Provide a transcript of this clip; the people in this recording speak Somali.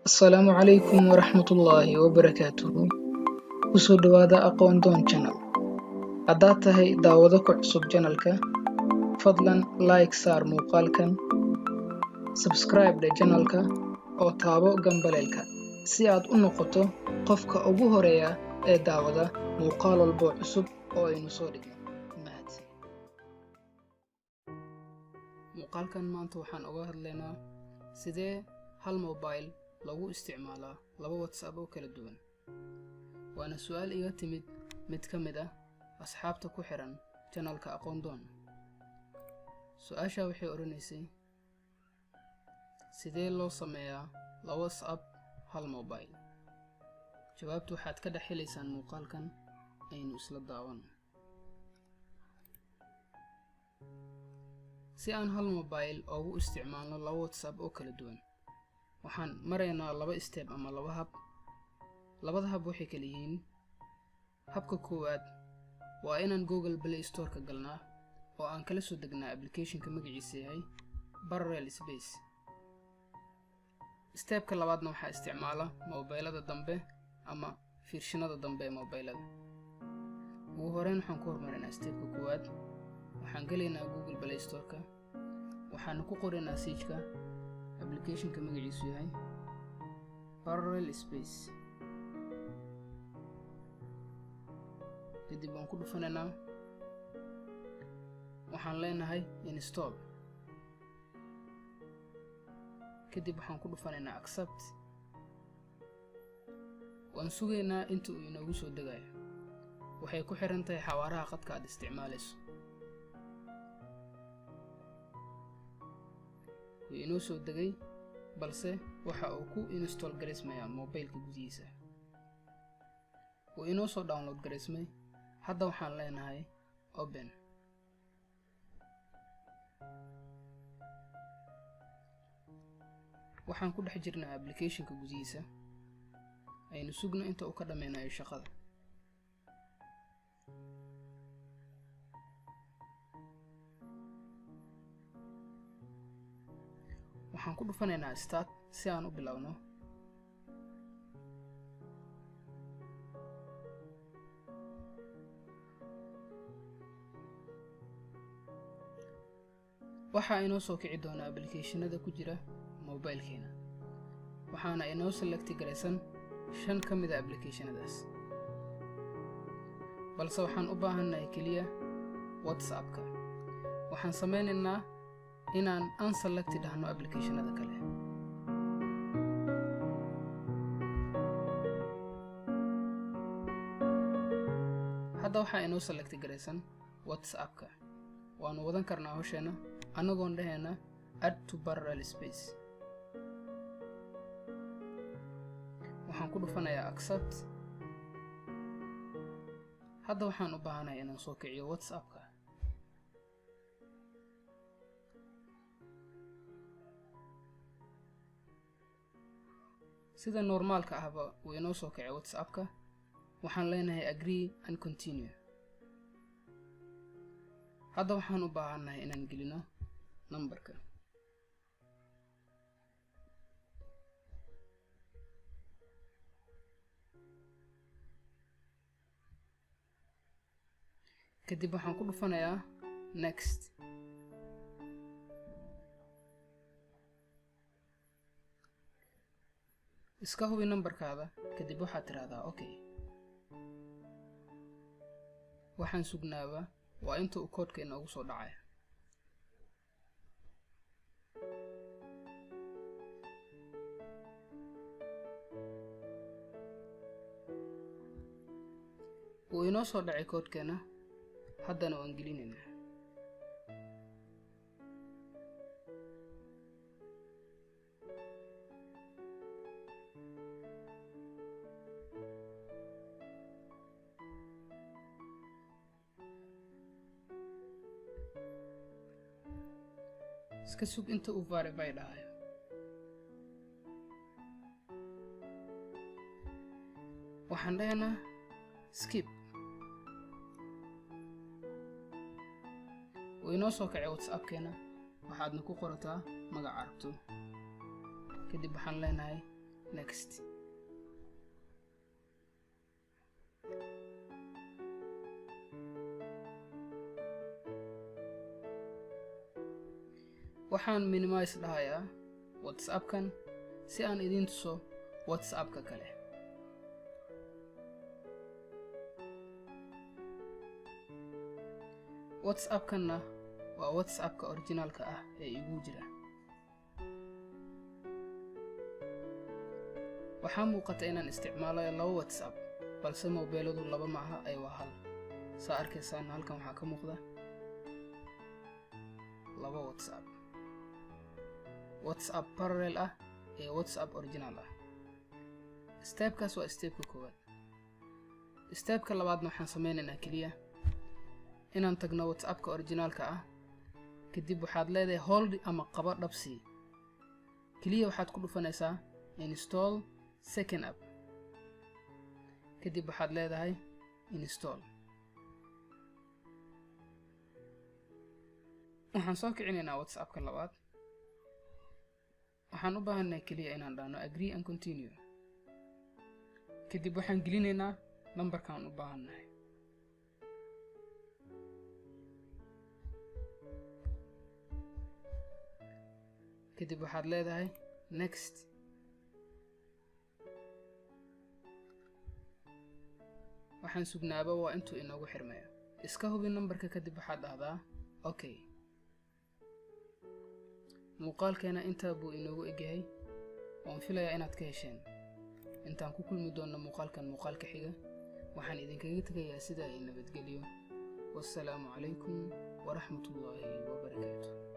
Asalaamu calaykum waraxmatullaahi wabarakaatuhu. Kusoo dhawaada aqoon doon channel. Haddaad tahay daawado ku cusub channelka, fadlan like saar muuqaalkan, subscribe dhe channelka oo taabo gambaleelka si aad u noqoto qofka ugu horeeya ee daawada muuqaal walbo cusub oo aynu soo dhigno. Mahadsan. Muuqaalkan maanta waxaan uga hadlaynaa sidee hal mobile lagu isticmaalaa laba WhatsApp oo kala duwan. Waana su'aal iga timid mid ka mid ah asxaabta ku xiran channelka aqoon doon. Su'aasha waxay oranaysay sidee loo sameeyaa laba WhatsApp hal mobile. Jawaabtu waxaad ka dhaxlaysaan muuqaalkan aynu isla daawano. Si aan hal mobile ugu isticmaalno laba WhatsApp oo kala duwan, waxaan maraynaa laba step ama laba hab. Labada hab waxay kala yihiin: habka koowaad waa inaan Google Play Store ka galnaa oo aan kala soo degnaa application-ka magaciisa yahay Parallel Space. Step-ka labaadna waxaa isticmaala mobilada dambe ama fiirshanada dambe ee mobilada. Ugu horreyn waxaan ku hormarinaa step-ka koowaad. Waxaan galaynaa Google Play Store-ka, waxaan ku qoraynaa search-ka application-ka magaciisu yahay Parallel Space. kadib waan ku dhufanaynaa, waxaan leenahay install. kadib waxaan ku dhufanaynaa accept. waan sugaynaa inta uu inoogu soo degayo. waxay ku xiran tahay xawaaraha khadka aad isticmaalayso. wuu inoo soo degay, balse waxa uu ku install gareysmayaa mobilka gudihiisa. wuu inoo soo download gareysmay. hadda waxaan leenahay open. waxaan ku dhex jirnaa application-ka gudihiisa. aynu sugno inta uu ka dhameynayo shaqada. waxaan ku dhufanaynaa start si aan u bilowno. waxaa inoo soo kici doona application-ada ku jira mobilkeena. waxaana inoo select garaysan 5 ka mid ah application-adaas. balse waxaan u baahannahay kaliya WhatsApp-ka. waxaan sameynaynaa inaan unselect dhahno application-ada kale. hadda waxaa inoo select garaysan WhatsApp-ka. waanu wadan karnaa hawsheena anagoon dhahayna add to Parallel Space. waxaan ku dhufanayaa accept. hadda waxaan u baahanahay inaan soo kiciyo WhatsApp-ka. sida normaalka ahba wuu inoo soo kiciyo WhatsApp-ka. waxaan leenahay agree and continue. hadda waxaan u baahannahay inaan gelino numberka. kadib waxaan ku dhufanayaa next. iska hubi numberkaada, kadib waxaad tiraahdaa okay. waxaan sugnaaba waa inta uu koodka inoogu soo dhacay. wuu inoo soo dhacay koodkeena. haddana waan gelinaynaa. iska sug inta uu verify dhahayo. waxaan dhahaynaa skip. wuu inoo soo kacay WhatsApp-keena. waxaadna ku qorataa magaca aragto. kadib waxaan leenahay next. waxaan minimize dhahayaa WhatsApp-kan si aan idin tuso WhatsApp-ka kale. WhatsApp-kanna waa WhatsApp-ka originalka ah ee igu jira. waxaa muuqata inaan isticmaalayo laba WhatsApp balse mobiladu laba maaha ay waa hal. saa arkaysaan halkan waxaa ka muuqda laba WhatsApp parallel ah iyo WhatsApp original ah. stepkaas waa stepka koowaad. stepka labaadna waxaan sameynaynaa kaliya inaan tagno WhatsAppka originalka ah, kadib waxaad leedahay hold ama qaba dhabsi. kaliya waxaad ku dhufanaysaa install second app, kadib waxaad leedahay install. waxaan soo kicinaynaa WhatsAppka labaad. waxaan u baahanahay kaliya inaan dhahno agree and continue, kadib waxaan gelinaynaa numberkaan u baahanahay. kadib waxaad leedahay next. waxaan sugnaaba waa intuu inoogu xirmayo. iska hubi numberka kadib waxaad dhahdaa okay. muuqaalkeena intaa buu inoogu egyahay. waan filayaa inaad ka hesheen. intaan ku kulmi doonno muuqaalka xiga waxaan idinkaga tegayaa sidaa nabadgelyo. wassalaamu calaykum waraxmatullaahi wabarakaatuh.